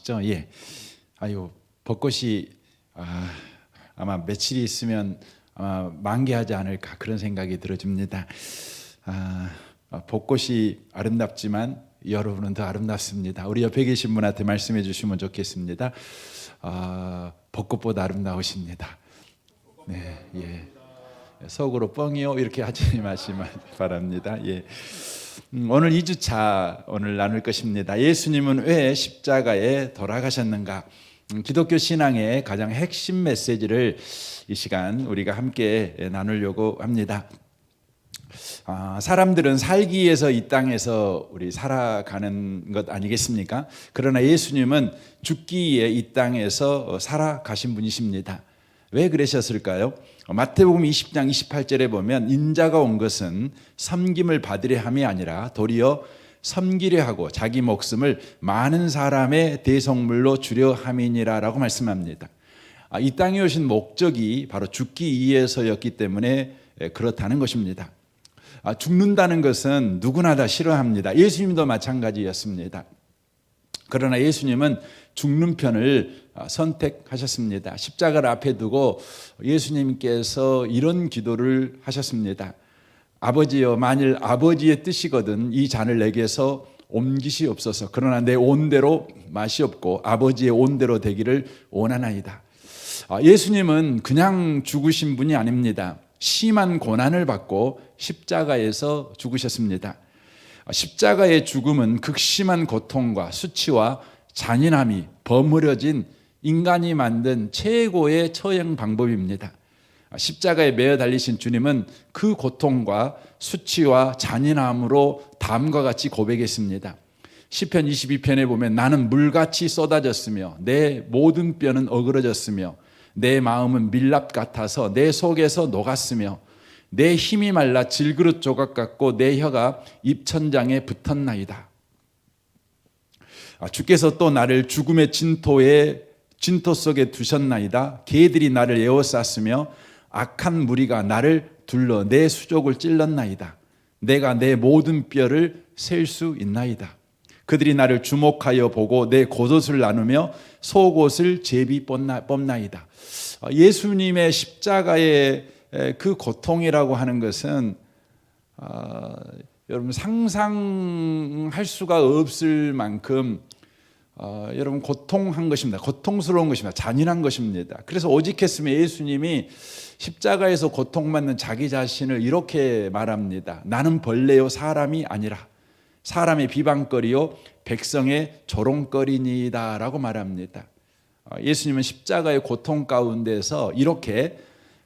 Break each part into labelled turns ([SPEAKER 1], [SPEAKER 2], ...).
[SPEAKER 1] 하셨죠? 예. 아유, 벚꽃이 아마 며칠이 있으면 아마 만개하지 않을까 그런 생각이 들어집니다. 벚꽃이 아름답지만 여러분은 더 아름답습니다. 우리 옆에 계신 분한테 말씀해 주시면 좋겠습니다. 벚꽃보다 아름다우십니다. 네, 예. 속으로 뻥이요 이렇게 하지 마시면 바랍니다. 예. 오늘 2주차 오늘 나눌 것입니다. 예수님은 왜 십자가에 돌아가셨는가? 기독교 신앙의 가장 핵심 메시지를 이 시간 우리가 함께 나누려고 합니다. 사람들은 살기 위해서 이 땅에서 우리 살아가는 것 아니겠습니까? 그러나 예수님은 죽기 위해 이 땅에서 살아가신 분이십니다. 왜 그러셨을까요? 마태복음 20장 28절에 보면 인자가 온 것은 섬김을 받으려 함이 아니라 도리어 섬기려 하고 자기 목숨을 많은 사람의 대속물로 주려 함이니라 라고 말씀합니다. 이 땅에 오신 목적이 바로 죽기 위해서였기 때문에 그렇다는 것입니다. 죽는다는 것은 누구나 다 싫어합니다. 예수님도 마찬가지였습니다. 그러나 예수님은 죽는 편을 선택하셨습니다. 십자가를 앞에 두고 예수님께서 이런 기도를 하셨습니다. 아버지여, 만일 아버지의 뜻이거든 이 잔을 내게서 옮기시옵소서. 그러나 내 온대로 마시옵고 아버지의 온대로 되기를 원하나이다. 예수님은 그냥 죽으신 분이 아닙니다. 심한 고난을 받고 십자가에서 죽으셨습니다. 십자가의 죽음은 극심한 고통과 수치와 잔인함이 버무려진 인간이 만든 최고의 처형 방법입니다. 십자가에 매어 달리신 주님은 그 고통과 수치와 잔인함으로 다음과 같이 고백했습니다. 시편 22편에 보면 나는 물같이 쏟아졌으며 내 모든 뼈는 어그러졌으며 내 마음은 밀랍 같아서 내 속에서 녹았으며 내 힘이 말라 질그릇 조각 같고 내 혀가 입천장에 붙었나이다. 주께서 또 나를 죽음의 진토 속에 두셨나이다. 개들이 나를 에워쌌으며 악한 무리가 나를 둘러 내 수족을 찔렀나이다. 내가 내 모든 뼈를 셀 수 있나이다. 그들이 나를 주목하여 보고 내 겉옷을 나누며 속옷을 제비 뽑나이다. 예수님의 십자가의 그 고통이라고 하는 것은 여러분 상상할 수가 없을 만큼 여러분 고통한 것입니다. 고통스러운 것입니다. 잔인한 것입니다. 그래서 오직했으면 예수님이 십자가에서 고통받는 자기 자신을 이렇게 말합니다. 나는 벌레요 사람이 아니라 사람의 비방거리요 백성의 조롱거리니이다 라고 말합니다. 예수님은 십자가의 고통 가운데서 이렇게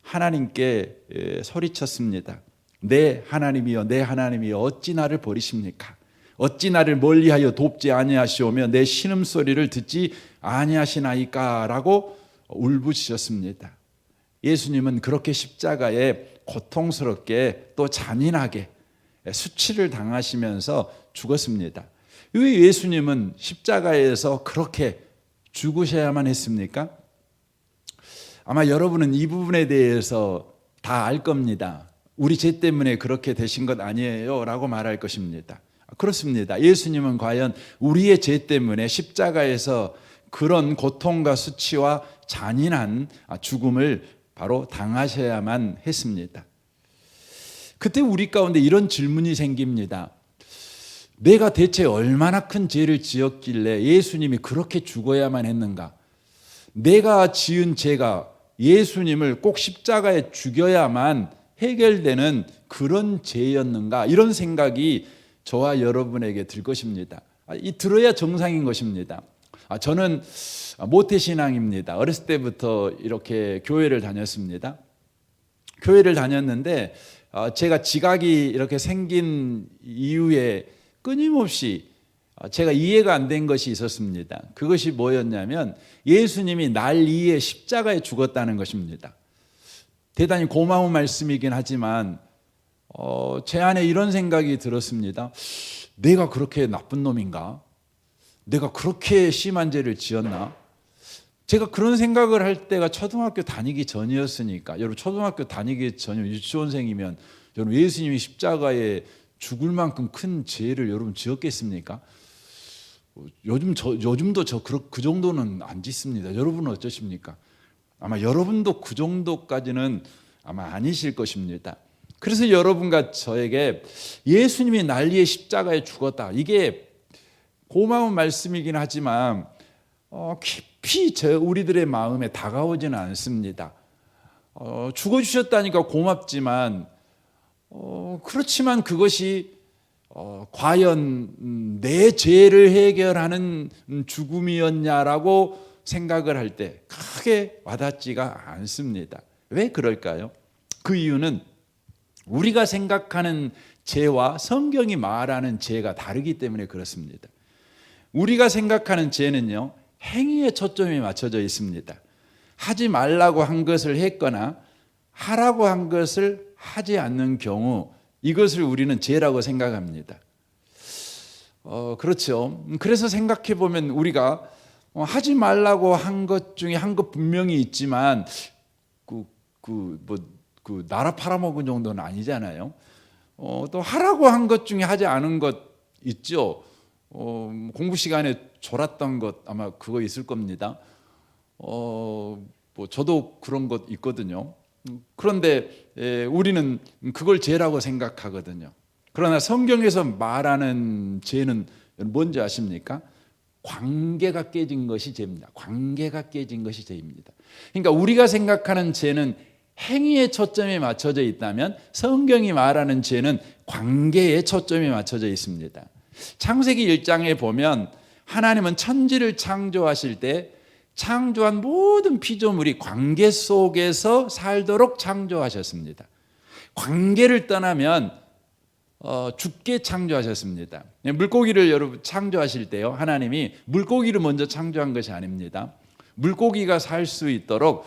[SPEAKER 1] 하나님께 소리쳤습니다. 내 하나님이여 내 하나님이여 어찌 나를 버리십니까? 어찌 나를 멀리하여 돕지 아니하시오며 내 신음소리를 듣지 아니하시나이까 라고 울부짖었습니다. 예수님은 그렇게 십자가에 고통스럽게 또 잔인하게 수치를 당하시면서 죽었습니다. 왜 예수님은 십자가에서 그렇게 죽으셔야만 했습니까? 아마 여러분은 이 부분에 대해서 다 알 겁니다. 우리 죄 때문에 그렇게 되신 것 아니에요 라고 말할 것입니다. 그렇습니다. 예수님은 과연 우리의 죄 때문에 십자가에서 그런 고통과 수치와 잔인한 죽음을 바로 당하셔야만 했습니다. 그때 우리 가운데 이런 질문이 생깁니다. 내가 대체 얼마나 큰 죄를 지었길래 예수님이 그렇게 죽어야만 했는가? 내가 지은 죄가 예수님을 꼭 십자가에 죽여야만 해결되는 그런 죄였는가? 이런 생각이 저와 여러분에게 들 것입니다. 들어야 정상인 것입니다. 저는 모태신앙입니다. 어렸을 때부터 이렇게 교회를 다녔습니다. 교회를 다녔는데 제가 지각이 이렇게 생긴 이후에 끊임없이 제가 이해가 안 된 것이 있었습니다. 그것이 뭐였냐면 예수님이 날 위해 십자가에 죽었다는 것입니다. 대단히 고마운 말씀이긴 하지만 제 안에 이런 생각이 들었습니다. 내가 그렇게 나쁜 놈인가? 내가 그렇게 심한 죄를 지었나? 제가 그런 생각을 할 때가 초등학교 다니기 전이었으니까, 여러분 초등학교 다니기 전이면 유치원생이면 여러분 예수님이 십자가에 죽을 만큼 큰 죄를 여러분 지었겠습니까? 요즘도 그 정도는 안 짓습니다. 여러분은 어떠십니까? 아마 여러분도 그 정도까지는 아마 아니실 것입니다. 그래서 여러분과 저에게 예수님이 날 위해 십자가에 죽었다, 이게 고마운 말씀이긴 하지만 깊이 우리들의 마음에 다가오지는 않습니다. 죽어주셨다니까 고맙지만 그렇지만 그것이 과연 내 죄를 해결하는 죽음이었냐라고 생각을 할 때 크게 와닿지가 않습니다. 왜 그럴까요? 그 이유는 우리가 생각하는 죄와 성경이 말하는 죄가 다르기 때문에 그렇습니다. 우리가 생각하는 죄는요, 행위에 초점이 맞춰져 있습니다. 하지 말라고 한 것을 했거나 하라고 한 것을 하지 않는 경우, 이것을 우리는 죄라고 생각합니다. 그렇죠. 그래서 생각해 보면 우리가 하지 말라고 한 것 중에 한 것 분명히 있지만 나라 팔아먹은 정도는 아니잖아요. 또 하라고 한 것 중에 하지 않은 것 있죠. 공부 시간에 졸았던 것 아마 그거 있을 겁니다. 저도 그런 것 있거든요. 그런데 우리는 그걸 죄라고 생각하거든요. 그러나 성경에서 말하는 죄는 뭔지 아십니까? 관계가 깨진 것이 죄입니다. 관계가 깨진 것이 죄입니다. 그러니까 우리가 생각하는 죄는 행위에 초점이 맞춰져 있다면 성경이 말하는 죄는 관계에 초점이 맞춰져 있습니다. 창세기 1장에 보면 하나님은 천지를 창조하실 때 창조한 모든 피조물이 관계 속에서 살도록 창조하셨습니다. 관계를 떠나면 죽게 창조하셨습니다. 물고기를 여러분 창조하실 때요, 하나님이 물고기를 먼저 창조한 것이 아닙니다. 물고기가 살 수 있도록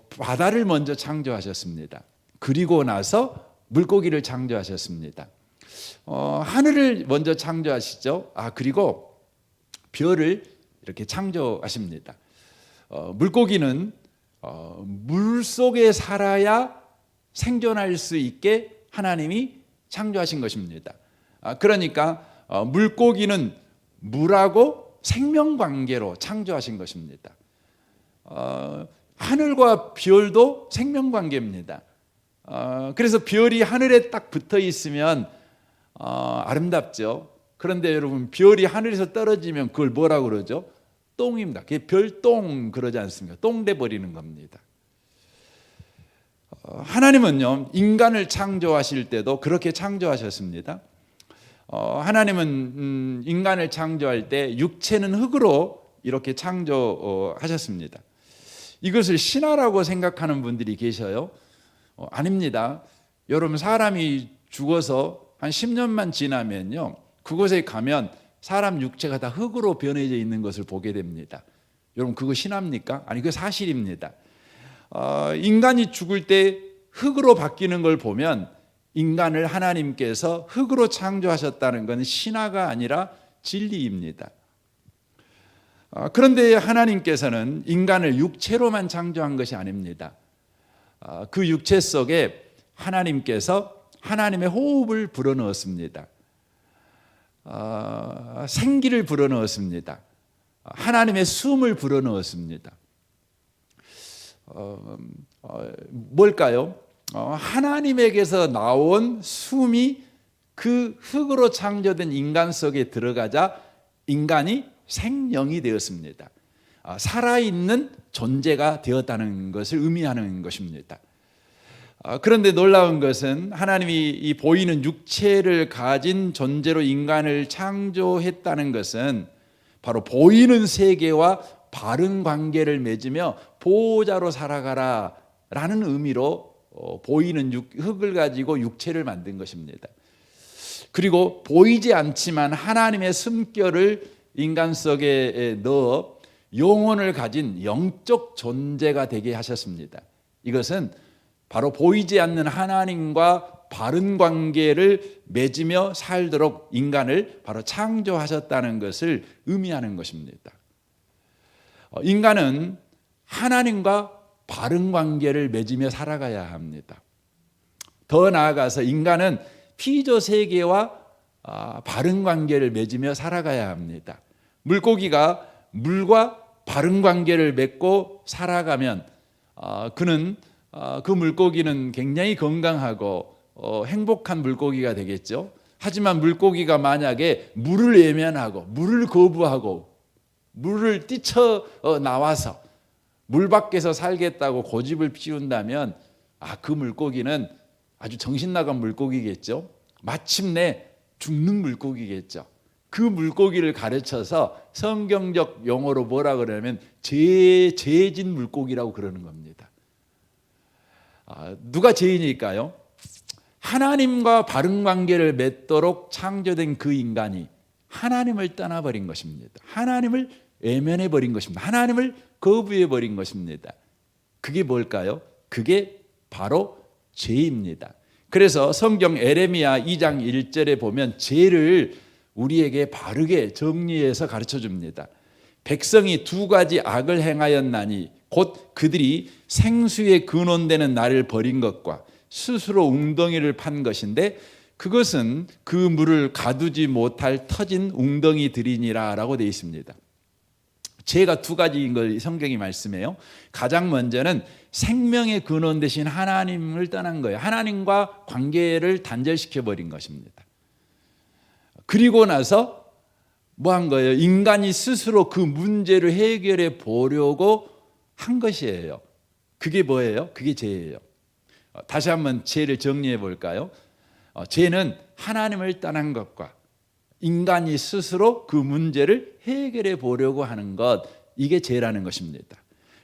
[SPEAKER 1] 바다를 먼저 창조하셨습니다. 그리고 나서 물고기를 창조하셨습니다. 하늘을 먼저 창조하시죠. 그리고 별을 이렇게 창조하십니다. 물고기는 물 속에 살아야 생존할 수 있게 하나님이 창조하신 것입니다. 그러니까 물고기는 물하고 생명관계로 창조하신 것입니다. 하늘과 별도 생명관계입니다. 그래서 별이 하늘에 딱 붙어 있으면 아름답죠. 그런데 여러분, 별이 하늘에서 떨어지면 그걸 뭐라고 그러죠? 똥입니다. 그게 별똥 그러지 않습니까? 똥 돼 버리는 겁니다. 하나님은요, 인간을 창조하실 때도 그렇게 창조하셨습니다. 하나님은 인간을 창조할 때 육체는 흙으로 이렇게 창조하셨습니다. 이것을 신화라고 생각하는 분들이 계셔요. 아닙니다. 여러분, 사람이 죽어서 한 10년만 지나면요, 그곳에 가면 사람 육체가 다 흙으로 변해져 있는 것을 보게 됩니다. 여러분, 그거 신화입니까? 아니, 그게 사실입니다. 인간이 죽을 때 흙으로 바뀌는 걸 보면 인간을 하나님께서 흙으로 창조하셨다는 건 신화가 아니라 진리입니다. 그런데 하나님께서는 인간을 육체로만 창조한 것이 아닙니다. 그 육체 속에 하나님께서 하나님의 호흡을 불어넣었습니다. 생기를 불어넣었습니다. 하나님의 숨을 불어넣었습니다. 뭘까요? 하나님에게서 나온 숨이 그 흙으로 창조된 인간 속에 들어가자 인간이 생명이 되었습니다. 살아있는 존재가 되었다는 것을 의미하는 것입니다. 그런데 놀라운 것은 하나님이 이 보이는 육체를 가진 존재로 인간을 창조했다는 것은 바로 보이는 세계와 바른 관계를 맺으며 보호자로 살아가라 라는 의미로 보이는 흙을 가지고 육체를 만든 것입니다. 그리고 보이지 않지만 하나님의 숨결을 인간 속에 넣어 영혼을 가진 영적 존재가 되게 하셨습니다. 이것은 바로 보이지 않는 하나님과 바른 관계를 맺으며 살도록 인간을 바로 창조하셨다는 것을 의미하는 것입니다. 인간은 하나님과 바른 관계를 맺으며 살아가야 합니다. 더 나아가서 인간은 피조 세계와 바른 관계를 맺으며 살아가야 합니다. 물고기가 물과 바른 관계를 맺고 살아가면 그 물고기는 굉장히 건강하고 행복한 물고기가 되겠죠. 하지만 물고기가 만약에 물을 외면하고 물을 거부하고 물을 뛰쳐나와서 물 밖에서 살겠다고 고집을 피운다면 그 물고기는 아주 정신 나간 물고기겠죠. 마침내 죽는 물고기겠죠. 그 물고기를 가르쳐서 성경적 용어로 뭐라 그러냐면 죄진 물고기라고 그러는 겁니다. 누가 죄인일까요? 하나님과 바른 관계를 맺도록 창조된 그 인간이 하나님을 떠나버린 것입니다. 하나님을 외면해버린 것입니다. 하나님을 거부해버린 것입니다. 그게 뭘까요? 그게 바로 죄입니다. 그래서 성경 에레미야 2장 1절에 보면 죄를 우리에게 바르게 정리해서 가르쳐 줍니다. 백성이 두 가지 악을 행하였나니 곧 그들이 생수의 근원되는 나를 버린 것과 스스로 웅덩이를 판 것인데 그것은 그 물을 가두지 못할 터진 웅덩이들이니라 라고 되어 있습니다. 죄가 두 가지인 걸 성경이 말씀해요. 가장 먼저는 생명의 근원 되신 하나님을 떠난 거예요. 하나님과 관계를 단절시켜버린 것입니다. 그리고 나서 뭐 한 거예요? 인간이 스스로 그 문제를 해결해 보려고 한 것이에요. 그게 뭐예요? 그게 죄예요. 다시 한번 죄를 정리해 볼까요? 죄는 하나님을 떠난 것과 인간이 스스로 그 문제를 해결해 보려고 하는 것, 이게 죄라는 것입니다.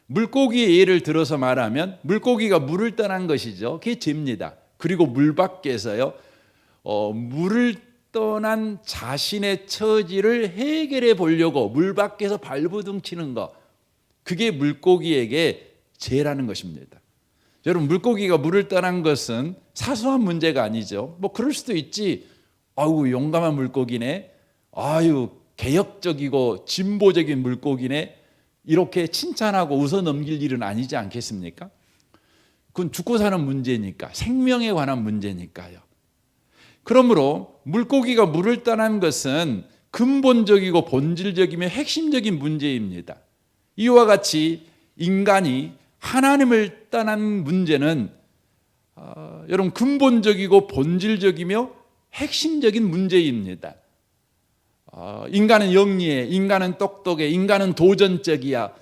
[SPEAKER 1] 물고기의 예를 들어서 말하면 물고기가 물을 떠난 것이죠. 그게 죄입니다. 그리고 물 밖에서요, 물을 떠난 자신의 처지를 해결해 보려고 물 밖에서 발버둥 치는 것, 그게 물고기에게 죄라는 것입니다. 여러분, 물고기가 물을 떠난 것은 사소한 문제가 아니죠. 뭐 그럴 수도 있지. 아유, 용감한 물고기네. 아유, 개혁적이고 진보적인 물고기네. 이렇게 칭찬하고 웃어 넘길 일은 아니지 않겠습니까? 그건 죽고 사는 문제니까, 생명에 관한 문제니까요. 그러므로 물고기가 물을 떠난 것은 근본적이고 본질적이며 핵심적인 문제입니다. 이와 같이 인간이 하나님을 떠난 문제는 여러분 근본적이고 본질적이며 핵심적인 문제입니다. 인간은 영리해, 인간은 똑똑해, 인간은 도전적이야.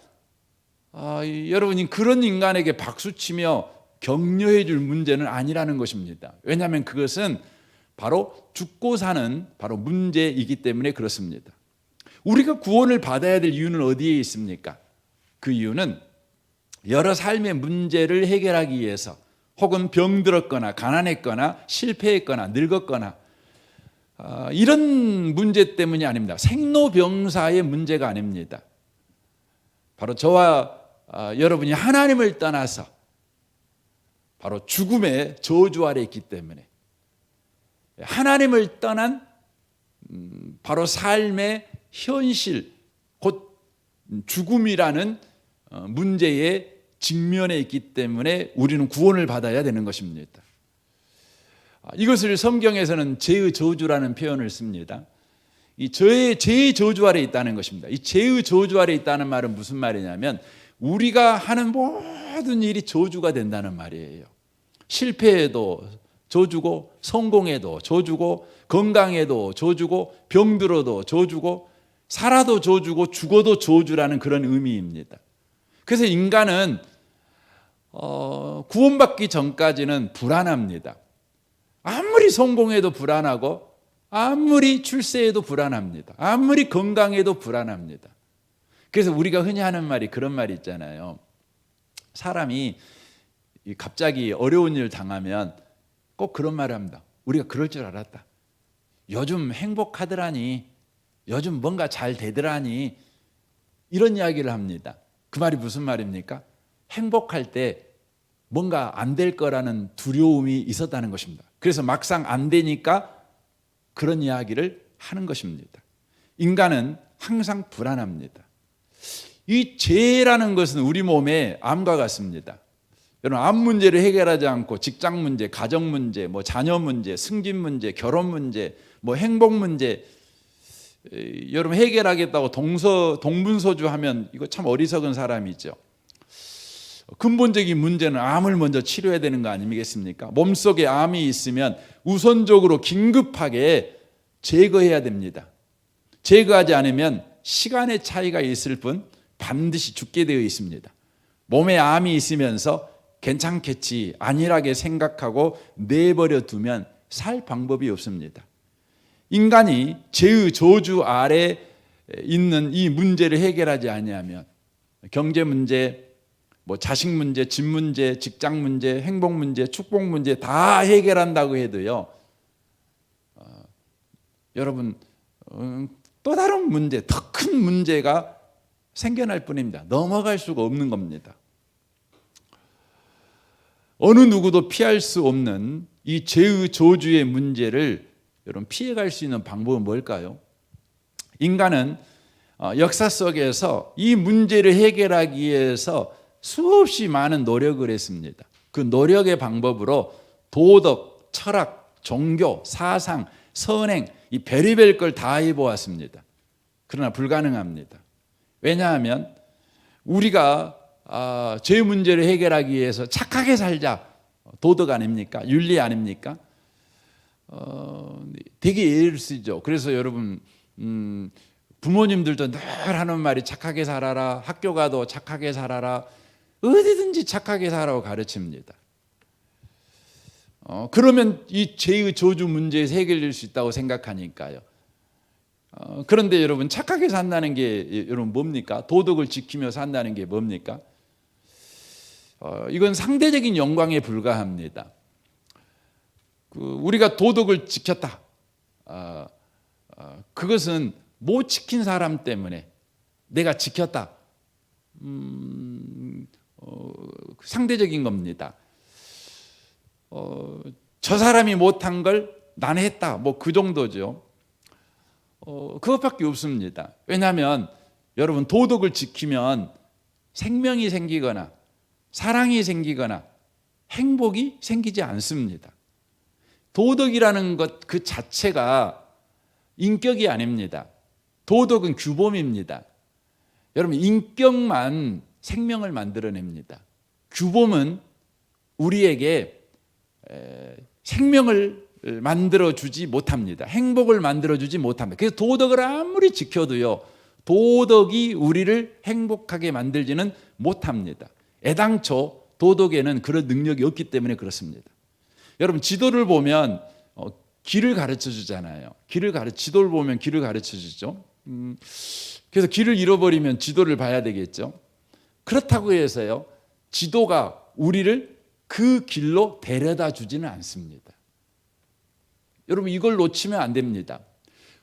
[SPEAKER 1] 여러분이 그런 인간에게 박수치며 격려해 줄 문제는 아니라는 것입니다. 왜냐하면 그것은 바로 죽고 사는 바로 문제이기 때문에 그렇습니다. 우리가 구원을 받아야 될 이유는 어디에 있습니까? 그 이유는 여러 삶의 문제를 해결하기 위해서 혹은 병들었거나 가난했거나 실패했거나 늙었거나 이런 문제 때문이 아닙니다. 생로병사의 문제가 아닙니다. 바로 저와 여러분이 하나님을 떠나서 바로 죽음의 저주 아래 있기 때문에 하나님을 떠난 바로 삶의 현실, 곧 죽음이라는 문제에 직면해 있기 때문에 우리는 구원을 받아야 되는 것입니다. 이것을 성경에서는 죄의 저주라는 표현을 씁니다. 이 죄의 저주 아래 있다는 것입니다. 이 죄의 저주 아래 있다는 말은 무슨 말이냐면 우리가 하는 모든 일이 저주가 된다는 말이에요. 실패해도 저주고, 성공해도 저주고, 건강해도 저주고, 병들어도 저주고, 살아도 저주고, 죽어도 저주라는 그런 의미입니다. 그래서 인간은 구원받기 전까지는 불안합니다. 아무리 성공해도 불안하고, 아무리 출세해도 불안합니다. 아무리 건강해도 불안합니다. 그래서 우리가 흔히 하는 말이 그런 말이 있잖아요. 사람이 갑자기 어려운 일 당하면 꼭 그런 말을 합니다. 우리가 그럴 줄 알았다. 요즘 행복하더라니, 요즘 뭔가 잘 되더라니, 이런 이야기를 합니다. 그 말이 무슨 말입니까? 행복할 때 뭔가 안 될 거라는 두려움이 있었다는 것입니다. 그래서 막상 안 되니까 그런 이야기를 하는 것입니다. 인간은 항상 불안합니다. 이 죄라는 것은 우리 몸에 암과 같습니다. 여러분, 암 문제를 해결하지 않고 직장 문제, 가정 문제, 뭐 자녀 문제, 승진 문제, 결혼 문제, 뭐 행복 문제, 여러분 해결하겠다고 동분서주하면 이거 참 어리석은 사람이죠. 근본적인 문제는 암을 먼저 치료해야 되는 거 아니겠습니까? 몸속에 암이 있으면 우선적으로 긴급하게 제거해야 됩니다. 제거하지 않으면 시간의 차이가 있을 뿐 반드시 죽게 되어 있습니다. 몸에 암이 있으면서 괜찮겠지 안일하게 생각하고 내버려 두면 살 방법이 없습니다. 인간이 죄의 저주 아래 있는 이 문제를 해결하지 아니하면 경제 문제, 뭐 자식 문제, 집 문제, 직장 문제, 행복 문제, 축복 문제 다 해결한다고 해도요, 여러분 또 다른 문제, 더 큰 문제가 생겨날 뿐입니다. 넘어갈 수가 없는 겁니다. 어느 누구도 피할 수 없는 이 죄의 저주의 문제를 여러분 피해갈 수 있는 방법은 뭘까요? 인간은 역사 속에서 이 문제를 해결하기 위해서 수없이 많은 노력을 했습니다. 그 노력의 방법으로 도덕, 철학, 종교, 사상, 선행 이 별의별 걸 다 해보았습니다. 그러나 불가능합니다. 왜냐하면 우리가 죄 문제를 해결하기 위해서 착하게 살자, 도덕 아닙니까? 윤리 아닙니까? 되게 예를 쓰죠. 그래서 여러분 부모님들도 늘 하는 말이 착하게 살아라, 학교 가도 착하게 살아라, 어디든지 착하게 살라고 가르칩니다. 그러면 이 죄의 저주 문제에서 해결될 수 있다고 생각하니까요. 그런데 여러분 착하게 산다는 게 여러분 뭡니까? 도덕을 지키며 산다는 게 뭡니까? 이건 상대적인 영광에 불과합니다. 우리가 도덕을 지켰다. 그것은 못 지킨 사람 때문에 내가 지켰다. 상대적인 겁니다. 저 사람이 못한 걸 나는 했다. 뭐 그 정도죠. 그것밖에 없습니다. 왜냐하면 여러분 도덕을 지키면 생명이 생기거나 사랑이 생기거나 행복이 생기지 않습니다. 도덕이라는 것 그 자체가 인격이 아닙니다. 도덕은 규범입니다. 여러분 인격만 생명을 만들어냅니다. 규범은 우리에게 생명을 만들어주지 못합니다. 행복을 만들어주지 못합니다. 그래서 도덕을 아무리 지켜도요, 도덕이 우리를 행복하게 만들지는 못합니다. 애당초 도덕에는 그런 능력이 없기 때문에 그렇습니다. 여러분 지도를 보면 길을 가르쳐 주잖아요. 지도를 보면 길을 가르쳐 주죠. 그래서 길을 잃어버리면 지도를 봐야 되겠죠. 그렇다고 해서요, 지도가 우리를 그 길로 데려다 주지는 않습니다. 여러분 이걸 놓치면 안 됩니다.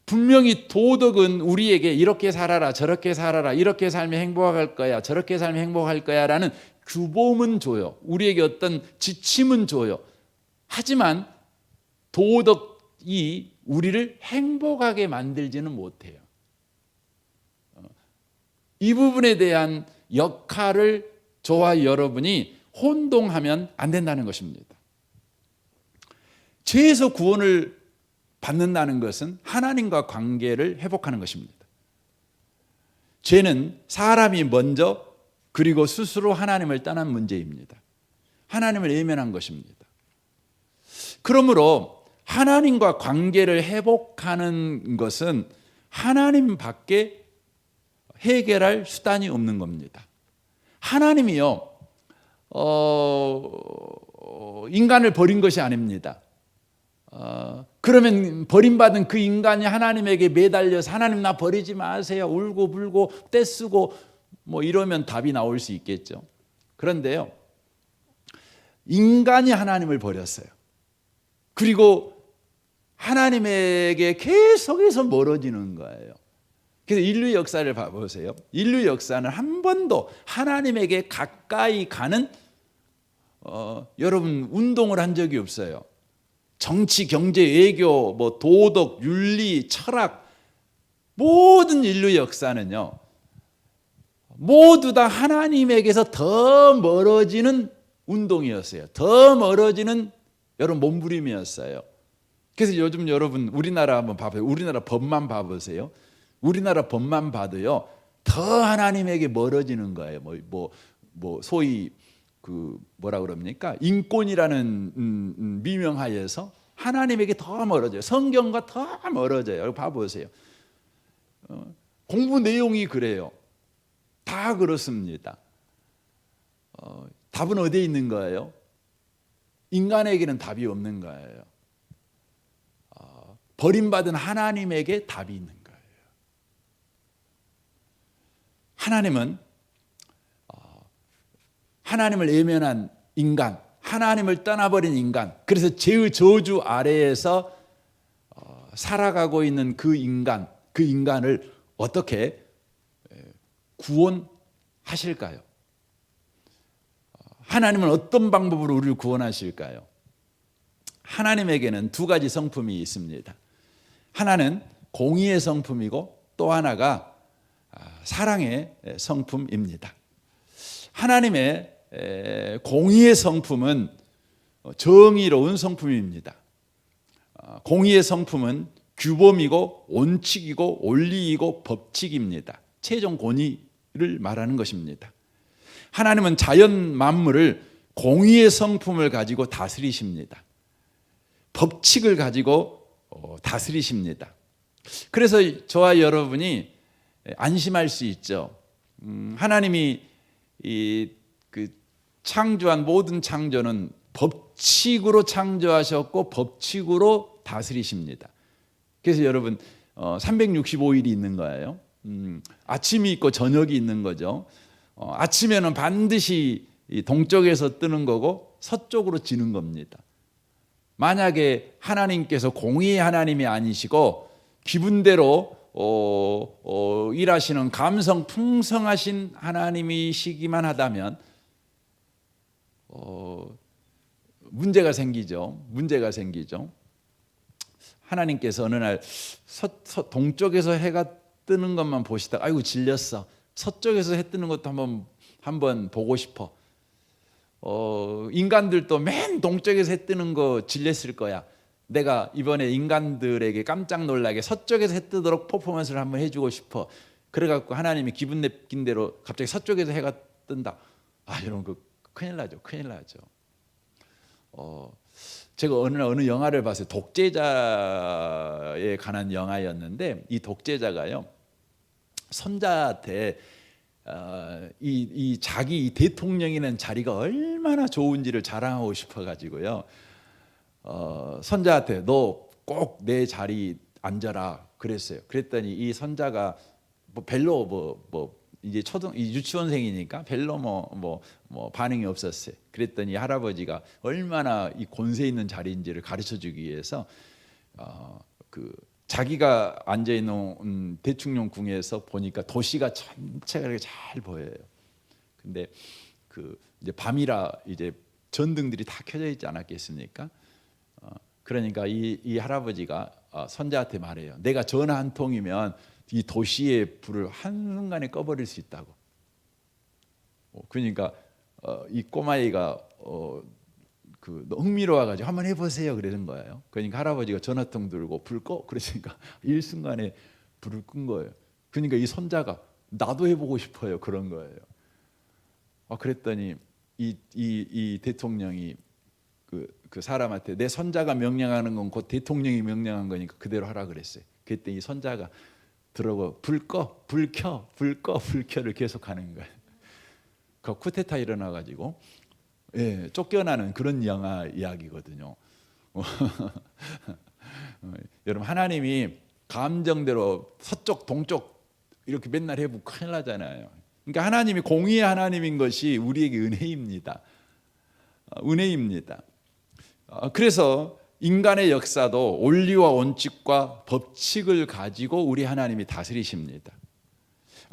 [SPEAKER 1] 분명히 도덕은 우리에게 이렇게 살아라, 저렇게 살아라, 이렇게 살면 행복할 거야, 저렇게 살면 행복할 거야 라는 규범은 줘요. 우리에게 어떤 지침은 줘요. 하지만 도덕이 우리를 행복하게 만들지는 못해요. 이 부분에 대한 역할을 저와 여러분이 혼동하면 안 된다는 것입니다. 죄에서 구원을 받는다는 것은 하나님과 관계를 회복하는 것입니다. 죄는 사람이 먼저 그리고 스스로 하나님을 떠난 문제입니다. 하나님을 외면한 것입니다. 그러므로 하나님과 관계를 회복하는 것은 하나님밖에 해결할 수단이 없는 겁니다. 하나님이요, 인간을 버린 것이 아닙니다. 그러면 버림받은 그 인간이 하나님에게 매달려서 하나님 나 버리지 마세요, 울고 불고 떼쓰고 뭐 이러면 답이 나올 수 있겠죠. 그런데요, 인간이 하나님을 버렸어요. 그리고 하나님에게 계속해서 멀어지는 거예요. 그래서 인류 역사를 봐보세요. 인류 역사는 한 번도 하나님에게 가까이 가는 여러분 운동을 한 적이 없어요. 정치, 경제, 외교, 뭐 도덕, 윤리, 철학, 모든 인류 역사는요, 모두 다 하나님에게서 더 멀어지는 운동이었어요. 더 멀어지는 여러분 몸부림이었어요. 그래서 요즘 여러분 우리나라 한번 봐봐요. 우리나라 법만 봐보세요. 우리나라 법만 봐도요 더 하나님에게 멀어지는 거예요. 뭐 소위 그 뭐라 그럽니까? 인권이라는 미명하에서 하나님에게 더 멀어져요. 성경과 더 멀어져요. 봐보세요. 공부 내용이 그래요. 다 그렇습니다. 답은 어디에 있는 거예요? 인간에게는 답이 없는 거예요. 버림받은 하나님에게 답이 있는 거예요. 하나님은 하나님을 외면한 인간, 하나님을 떠나버린 인간, 그래서 죄의 저주 아래에서 살아가고 있는 그 인간을 어떻게 구원하실까요? 하나님은 어떤 방법으로 우리를 구원하실까요? 하나님에게는 두 가지 성품이 있습니다. 하나는 공의의 성품이고 또 하나가 사랑의 성품입니다. 하나님의 공의의 성품은 정의로운 성품입니다. 공의의 성품은 규범이고 원칙이고 원리이고 법칙입니다. 최종 권위를 말하는 것입니다. 하나님은 자연 만물을 공의의 성품을 가지고 다스리십니다. 법칙을 가지고 다스리십니다. 그래서 저와 여러분이 안심할 수 있죠. 하나님이 그 창조한 모든 창조는 법칙으로 창조하셨고 법칙으로 다스리십니다. 그래서 여러분 365일이 있는 거예요. 아침이 있고 저녁이 있는 거죠. 아침에는 반드시 동쪽에서 뜨는 거고 서쪽으로 지는 겁니다. 만약에 하나님께서 공의의 하나님이 아니시고 기분대로 일하시는 감성 풍성하신 하나님이시기만 하다면 문제가 생기죠. 하나님께서 어느 날 동쪽에서 해가 뜨는 것만 보시다가 아이고 질렸어. 서쪽에서 해 뜨는 것도 한번 보고 싶어. 인간들도 맨 동쪽에서 해 뜨는 거 질렸을 거야. 내가 이번에 인간들에게 깜짝 놀라게 서쪽에서 해 뜨도록 퍼포먼스를 한번 해주고 싶어. 그래갖고 하나님이 기분 내낀 대로 갑자기 서쪽에서 해가 뜬다. 여러분 그 큰일 나죠. 제가 어느 영화를 봤어요. 독재자에 관한 영화였는데 이 독재자가요 손자한테 이 자기 대통령이라는 자리가 얼마나 좋은지를 자랑하고 싶어가지고요. 손자한테 너 꼭 내 자리 앉아라 그랬어요. 그랬더니 이 손자가 별로 이제 유치원생이니까 별로 반응이 없었어요. 그랬더니 할아버지가 얼마나 이 권세 있는 자리인지를 가르쳐주기 위해서 그 자기가 앉아 있는 대통령궁에서 보니까 도시가 전체가 이렇게 잘 보여요. 근데 그 이제 밤이라 이제 전등들이 다 켜져 있지 않았겠습니까? 그러니까 이 할아버지가 손자한테 말해요. 내가 전화 한 통이면 이 도시의 불을 한순간에 꺼버릴 수 있다고. 그러니까 이 꼬마이가 흥미로워가지고 한번 해보세요 그러는 거예요. 그러니까 할아버지가 전화통 들고 불 꺼 그러니까 일순간에 불을 끈 거예요. 그러니까 이 손자가 나도 해보고 싶어요 그런 거예요. 그랬더니 이 대통령이 그 사람한테 내 손자가 명령하는 건 곧 대통령이 명령한 거니까 그대로 하라 그랬어요. 그때 이 손자가 들어고 불 꺼, 불 켜, 불 꺼, 불 켜를 계속하는 거예요. 그 쿠데타 일어나가지고 쫓겨나는 그런 영화 이야기거든요. 여러분 하나님이 감정대로 서쪽, 동쪽 이렇게 맨날 해보면 큰일 나잖아요. 그러니까 하나님이 공의의 하나님인 것이 우리에게 은혜입니다. 그래서 인간의 역사도 원리와 원칙과 법칙을 가지고 우리 하나님이 다스리십니다.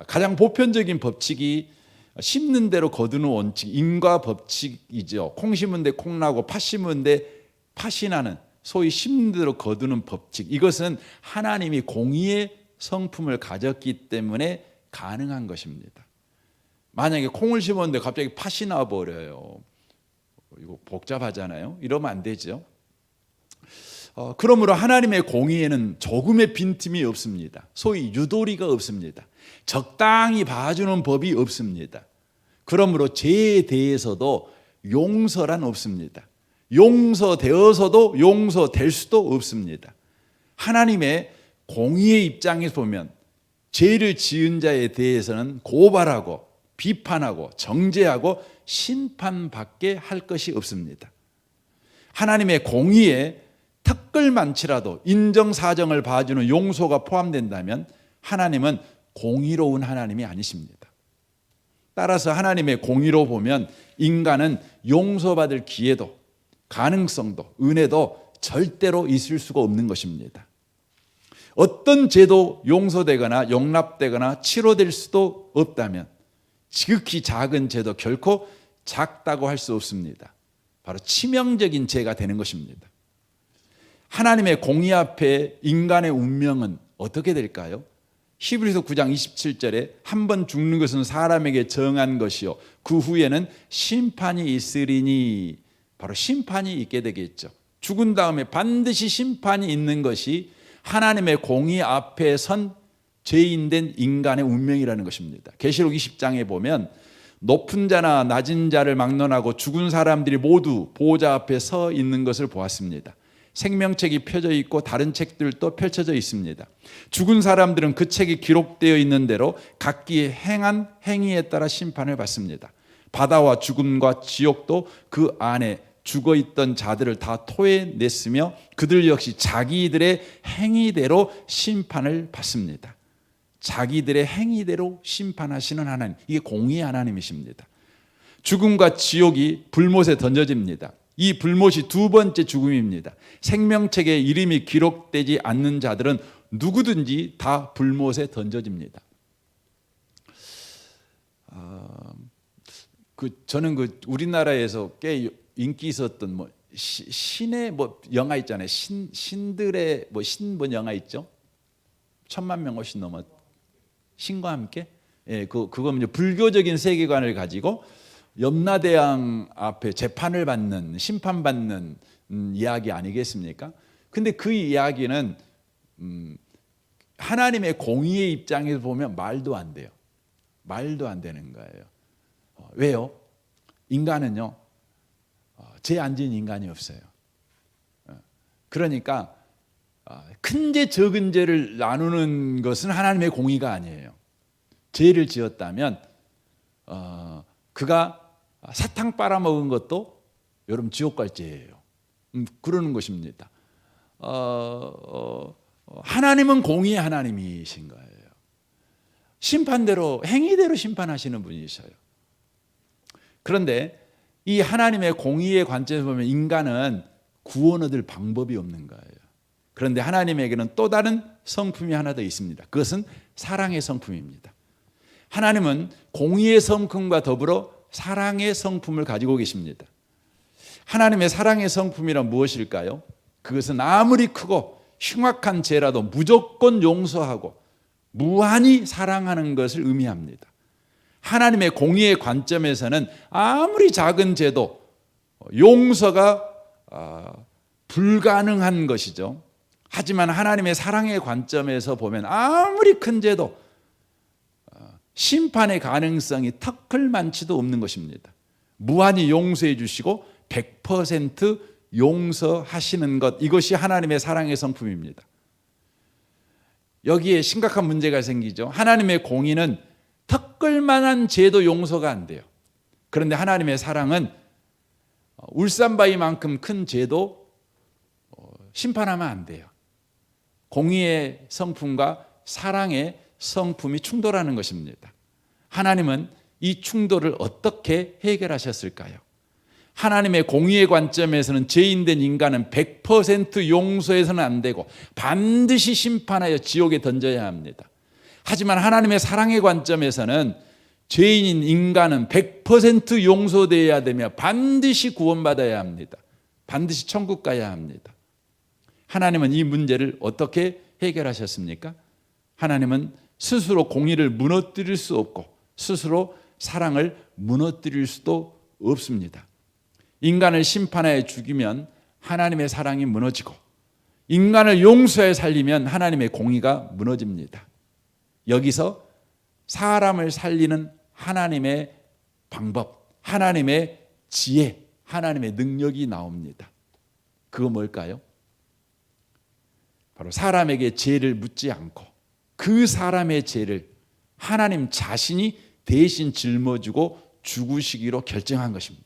[SPEAKER 1] 가장 보편적인 법칙이 심는 대로 거두는 원칙, 인과 법칙이죠. 콩 심은 데 콩 나고 팥 심은 데 팥이 나는 소위 심는 대로 거두는 법칙. 이것은 하나님이 공의의 성품을 가졌기 때문에 가능한 것입니다. 만약에 콩을 심었는데 갑자기 팥이 나버려요. 이거 복잡하잖아요. 이러면 안 되죠. 그러므로 하나님의 공의에는 조금의 빈틈이 없습니다. 소위 유도리가 없습니다. 적당히 봐주는 법이 없습니다. 그러므로 죄에 대해서도 용서란 없습니다. 용서되어서도 용서될 수도 없습니다. 하나님의 공의의 입장에서 보면 죄를 지은 자에 대해서는 고발하고 비판하고 정죄하고 심판받게 할 것이 없습니다. 하나님의 공의에 특글만치라도 인정사정을 봐주는 용서가 포함된다면 하나님은 공의로운 하나님이 아니십니다. 따라서 하나님의 공의로 보면 인간은 용서받을 기회도 가능성도 은혜도 절대로 있을 수가 없는 것입니다. 어떤 죄도 용서되거나 용납되거나 치료될 수도 없다면 지극히 작은 죄도 결코 작다고 할 수 없습니다. 바로 치명적인 죄가 되는 것입니다. 하나님의 공의 앞에 인간의 운명은 어떻게 될까요? 히브리서 9장 27절에 한 번 죽는 것은 사람에게 정한 것이요 그 후에는 심판이 있으리니, 바로 심판이 있게 되겠죠. 죽은 다음에 반드시 심판이 있는 것이 하나님의 공의 앞에 선 죄인된 인간의 운명이라는 것입니다. 계시록 20장에 보면 높은 자나 낮은 자를 막론하고 죽은 사람들이 모두 보호자 앞에 서 있는 것을 보았습니다. 생명책이 펴져 있고 다른 책들도 펼쳐져 있습니다. 죽은 사람들은 그 책이 기록되어 있는 대로 각기 행한 행위에 따라 심판을 받습니다. 바다와 죽음과 지옥도 그 안에 죽어있던 자들을 다 토해냈으며 그들 역시 자기들의 행위대로 심판을 받습니다. 자기들의 행위대로 심판하시는 하나님, 이게 공의의 하나님이십니다. 죽음과 지옥이 불못에 던져집니다. 이 불못이 두 번째 죽음입니다. 생명책에 이름이 기록되지 않는 자들은 누구든지 다 불못에 던져집니다. 저는 우리나라에서 꽤 인기 있었던 신의 영화 있잖아요. 신들의 신 영화 있죠. 1000만 명 훨씬 넘었. 신과 함께. 예, 그건 이제 불교적인 세계관을 가지고 염라대왕 앞에 재판을 받는, 심판받는 이야기 아니겠습니까? 근데 그 이야기는 하나님의 공의의 입장에서 보면 말도 안 돼요. 말도 안 되는 거예요. 왜요? 인간은요, 죄 안 지은 인간이 없어요. 그러니까 큰 죄, 적은 죄를 나누는 것은 하나님의 공의가 아니에요. 죄를 지었다면 그가 사탕 빨아먹은 것도 여러분 지옥 갈 죄예요. 그러는 것입니다. 하나님은 공의의 하나님이신 거예요. 심판대로, 행위대로 심판하시는 분이셔요. 그런데 이 하나님의 공의의 관점에서 보면 인간은 구원 얻을 방법이 없는 거예요. 그런데 하나님에게는 또 다른 성품이 하나 더 있습니다. 그것은 사랑의 성품입니다. 하나님은 공의의 성품과 더불어 사랑의 성품을 가지고 계십니다. 하나님의 사랑의 성품이란 무엇일까요? 그것은 아무리 크고 흉악한 죄라도 무조건 용서하고 무한히 사랑하는 것을 의미합니다. 하나님의 공의의 관점에서는 아무리 작은 죄도 용서가 불가능한 것이죠. 하지만 하나님의 사랑의 관점에서 보면 아무리 큰 죄도 심판의 가능성이 터클만치도 없는 것입니다. 무한히 용서해 주시고 100% 용서하시는 것, 이것이 하나님의 사랑의 성품입니다. 여기에 심각한 문제가 생기죠. 하나님의 공의는 턱걸만한 죄도 용서가 안 돼요. 그런데 하나님의 사랑은 울산바위만큼 큰 죄도 심판하면 안 돼요. 공의의 성품과 사랑의 성품이 충돌하는 것입니다. 하나님은 이 충돌을 어떻게 해결하셨을까요? 하나님의 공의의 관점에서는 죄인된 인간은 100% 용서해서는 안 되고 반드시 심판하여 지옥에 던져야 합니다. 하지만 하나님의 사랑의 관점에서는 죄인인 인간은 100% 용서되어야 되며 반드시 구원받아야 합니다. 반드시 천국 가야 합니다. 하나님은 이 문제를 어떻게 해결하셨습니까? 하나님은 스스로 공의를 무너뜨릴 수 없고 스스로 사랑을 무너뜨릴 수도 없습니다. 인간을 심판하여 죽이면 하나님의 사랑이 무너지고 인간을 용서해 살리면 하나님의 공의가 무너집니다. 여기서 사람을 살리는 하나님의 방법, 하나님의 지혜, 하나님의 능력이 나옵니다. 그거 뭘까요? 바로 사람에게 죄를 묻지 않고 그 사람의 죄를 하나님 자신이 대신 짊어지고 죽으시기로 결정한 것입니다.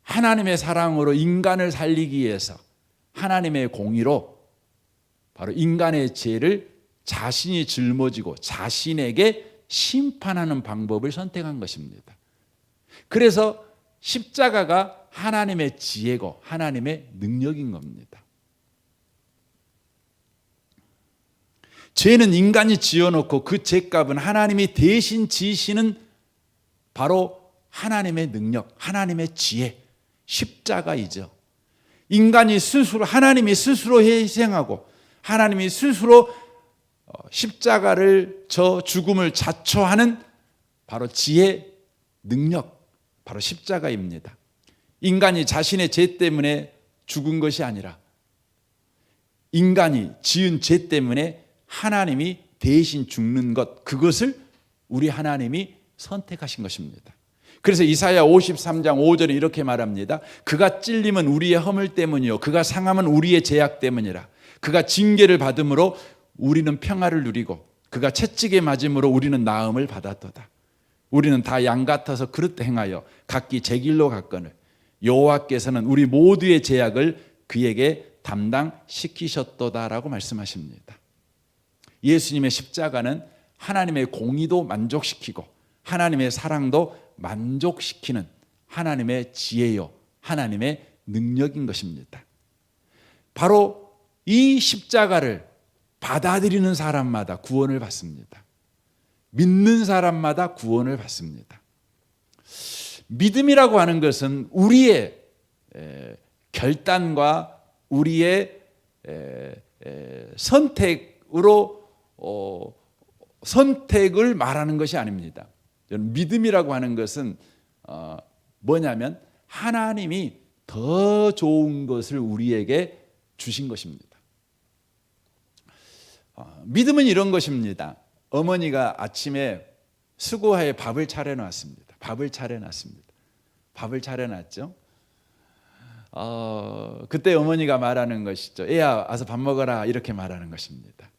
[SPEAKER 1] 하나님의 사랑으로 인간을 살리기 위해서 하나님의 공의로 바로 인간의 죄를 자신이 짊어지고 자신에게 심판하는 방법을 선택한 것입니다. 그래서 십자가가 하나님의 지혜고 하나님의 능력인 겁니다. 죄는 인간이 지어놓고 그 죄값은 하나님이 대신 지시는 바로 하나님의 능력, 하나님의 지혜, 십자가이죠. 인간이 스스로, 하나님이 스스로 희생하고 하나님이 스스로 십자가를 저 죽음을 자초하는 바로 지혜, 능력, 바로 십자가입니다. 인간이 자신의 죄 때문에 죽은 것이 아니라 인간이 지은 죄 때문에 하나님이 대신 죽는 것, 그것을 우리 하나님이 선택하신 것입니다. 그래서 이사야 53장 5절에 이렇게 말합니다. 그가 찔림은 우리의 허물 때문이요 그가 상함은 우리의 죄악 때문이라. 그가 징계를 받음으로 우리는 평화를 누리고 그가 채찍에 맞음으로 우리는 나음을 받았도다. 우리는 다 양 같아서 그릇 행하여 각기 제 길로 갔거늘 여호와께서는 우리 모두의 죄악을 그에게 담당시키셨도다라고 말씀하십니다. 예수님의 십자가는 하나님의 공의도 만족시키고 하나님의 사랑도 만족시키는 하나님의 지혜요 하나님의 능력인 것입니다. 바로 이 십자가를 받아들이는 사람마다 구원을 받습니다. 믿는 사람마다 구원을 받습니다. 믿음이라고 하는 것은 우리의 결단과 우리의 선택으로 선택을 말하는 것이 아닙니다. 믿음이라고 하는 것은 뭐냐면 하나님이 더 좋은 것을 우리에게 주신 것입니다. 믿음은 이런 것입니다. 어머니가 아침에 수고하에 밥을 차려놨습니다. 밥을 차려놨죠. 그때 어머니가 말하는 것이죠. 애야 와서 밥 먹어라 이렇게 말하는 것입니다.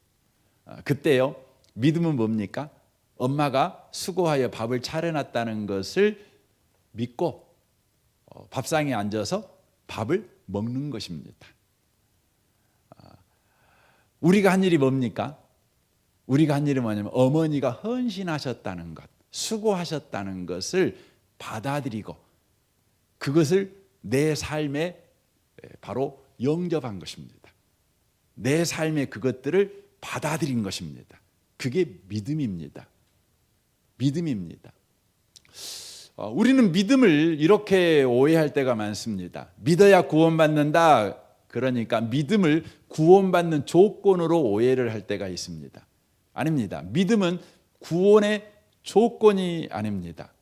[SPEAKER 1] 그때요 믿음은 뭡니까? 엄마가 수고하여 밥을 차려놨다는 것을 믿고 밥상에 앉아서 밥을 먹는 것입니다. 우리가 한 일이 뭡니까? 우리가 한 일이 뭐냐면 어머니가 헌신하셨다는 것, 수고하셨다는 것을 받아들이고 그것을 내 삶에 바로 영접한 것입니다. 내 삶에 그것들을 받아들인 것입니다. 그게 믿음입니다. 믿음입니다. 우리는 믿음을 이렇게 오해할 때가 많습니다. 믿어야 구원받는다. 그러니까 믿음을 구원받는 조건으로 오해를 할 때가 있습니다. 아닙니다. 믿음은 구원의 조건이 아닙니다.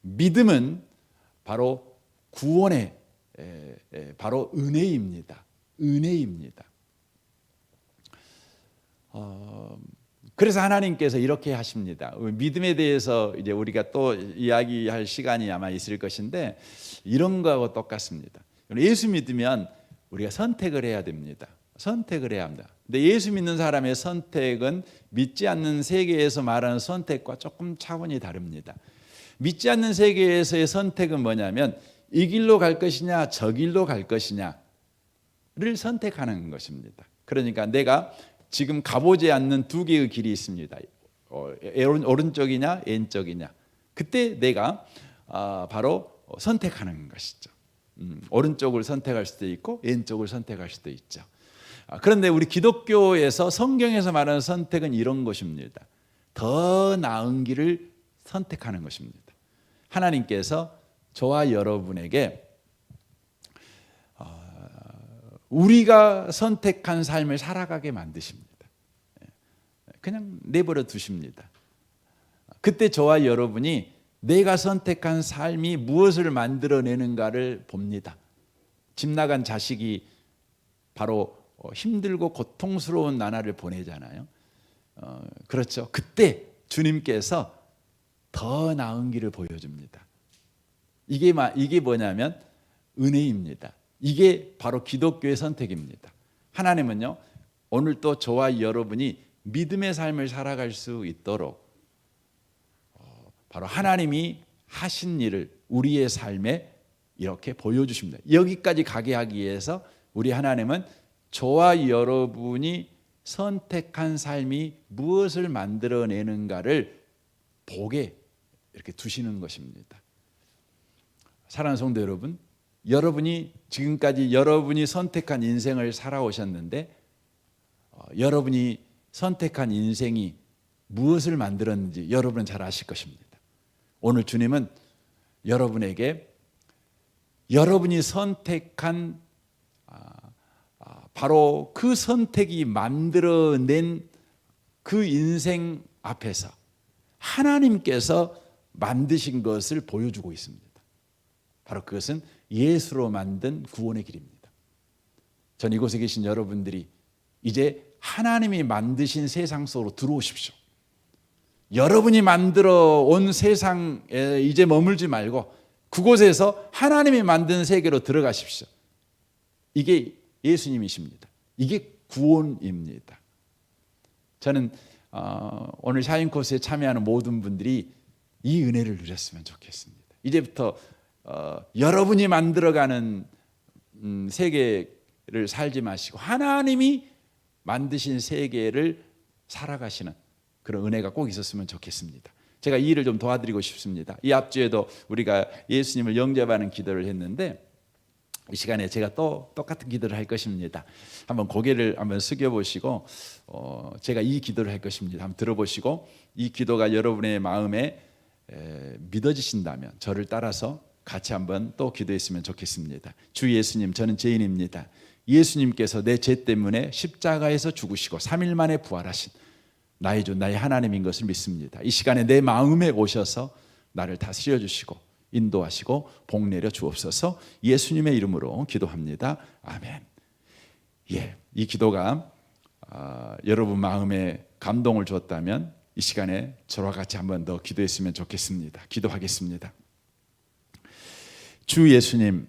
[SPEAKER 1] 믿음은 바로 구원의 바로 은혜입니다. 은혜입니다. 그래서 하나님께서 이렇게 하십니다. 믿음에 대해서 이제 우리가 또 이야기할 시간이 아마 있을 것인데 이런 거하고 똑같습니다. 예수 믿으면 우리가 선택을 해야 됩니다. 선택을 해야 합니다. 근데 예수 믿는 사람의 선택은 믿지 않는 세계에서 말하는 선택과 조금 차원이 다릅니다. 믿지 않는 세계에서의 선택은 뭐냐면 이 길로 갈 것이냐 저 길로 갈 것이냐를 선택하는 것입니다. 그러니까 내가 지금 가보지 않는 두 개의 길이 있습니다. 오른쪽이냐 왼쪽이냐. 그때 내가 바로 선택하는 것이죠. 오른쪽을 선택할 수도 있고 왼쪽을 선택할 수도 있죠. 그런데 우리 기독교에서 성경에서 말하는 선택은 이런 것입니다. 더 나은 길을 선택하는 것입니다. 하나님께서 저와 여러분에게 우리가 선택한 삶을 살아가게 만드십니다. 그냥 내버려 두십니다. 그때 저와 여러분이 내가 선택한 삶이 무엇을 만들어내는가를 봅니다. 집 나간 자식이 바로 힘들고 고통스러운 나날을 보내잖아요. 그렇죠. 그때 주님께서 더 나은 길을 보여줍니다. 이게 뭐냐면 은혜입니다. 이게 바로 기독교의 선택입니다. 하나님은요, 오늘 또 저와 여러분이 믿음의 삶을 살아갈 수 있도록 바로 하나님이 하신 일을 우리의 삶에 이렇게 보여주십니다. 여기까지 가게 하기 위해서 우리 하나님은 저와 여러분이 선택한 삶이 무엇을 만들어내는가를 보게 이렇게 두시는 것입니다. 사랑하는 성도 여러분, 여러분이 지금까지 여러분이 선택한 인생을 살아오셨는데 여러분이 선택한 인생이 무엇을 만들었는지 여러분은 잘 아실 것입니다. 오늘 주님은 여러분에게 여러분이 선택한 바로 그 선택이 만들어낸 그 인생 앞에서 하나님께서 만드신 것을 보여주고 있습니다. 바로 그것은 예수로 만든 구원의 길입니다. 전 이곳에 계신 여러분들이 이제 하나님이 만드신 세상 속으로 들어오십시오. 여러분이 만들어 온 세상에 이제 머물지 말고 그곳에서 하나님이 만든 세계로 들어가십시오. 이게 예수님이십니다. 이게 구원입니다. 저는 오늘 샤인 코스에 참여하는 모든 분들이 이 은혜를 누렸으면 좋겠습니다. 이제부터 여러분이 만들어가는 세계를 살지 마시고 하나님이 만드신 세계를 살아가시는 그런 은혜가 꼭 있었으면 좋겠습니다. 제가 이 일을 좀 도와드리고 싶습니다. 이 앞주에도 우리가 예수님을 영접하는 기도를 했는데 이 시간에 제가 또 똑같은 기도를 할 것입니다. 한번 고개를 한번 숙여보시고 제가 이 기도를 할 것입니다. 한번 들어보시고 이 기도가 여러분의 마음에 믿어지신다면 저를 따라서 같이 한번 또 기도했으면 좋겠습니다. 주 예수님, 저는 죄인입니다. 예수님께서 내 죄 때문에 십자가에서 죽으시고 3일 만에 부활하신 나의 주, 나의 하나님인 것을 믿습니다. 이 시간에 내 마음에 오셔서 나를 다스려 주시고 인도하시고 복 내려 주옵소서. 예수님의 이름으로 기도합니다. 아멘. 이 기도가 여러분 마음에 감동을 줬다면 이 시간에 저와 같이 한번 더 기도했으면 좋겠습니다. 기도하겠습니다. 주 예수님,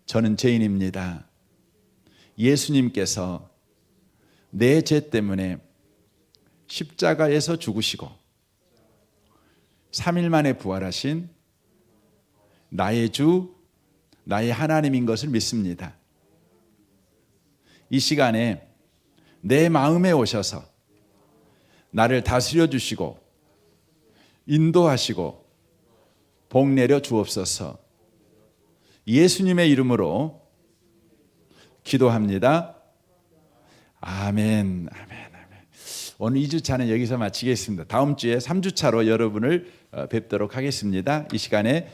[SPEAKER 1] 저는 죄인입니다. 예수님께서 내 죄 때문에 십자가에서 죽으시고 3일 만에 부활하신 나의 주, 나의 하나님인 것을 믿습니다. 이 시간에 내 마음에 오셔서 나를 다스려 주시고 인도하시고 복 내려 주옵소서. 예수님의 이름으로 기도합니다. 아멘. 아멘. 오늘 2주차는 여기서 마치겠습니다. 다음 주에 3주차로 여러분을 뵙도록 하겠습니다. 이 시간에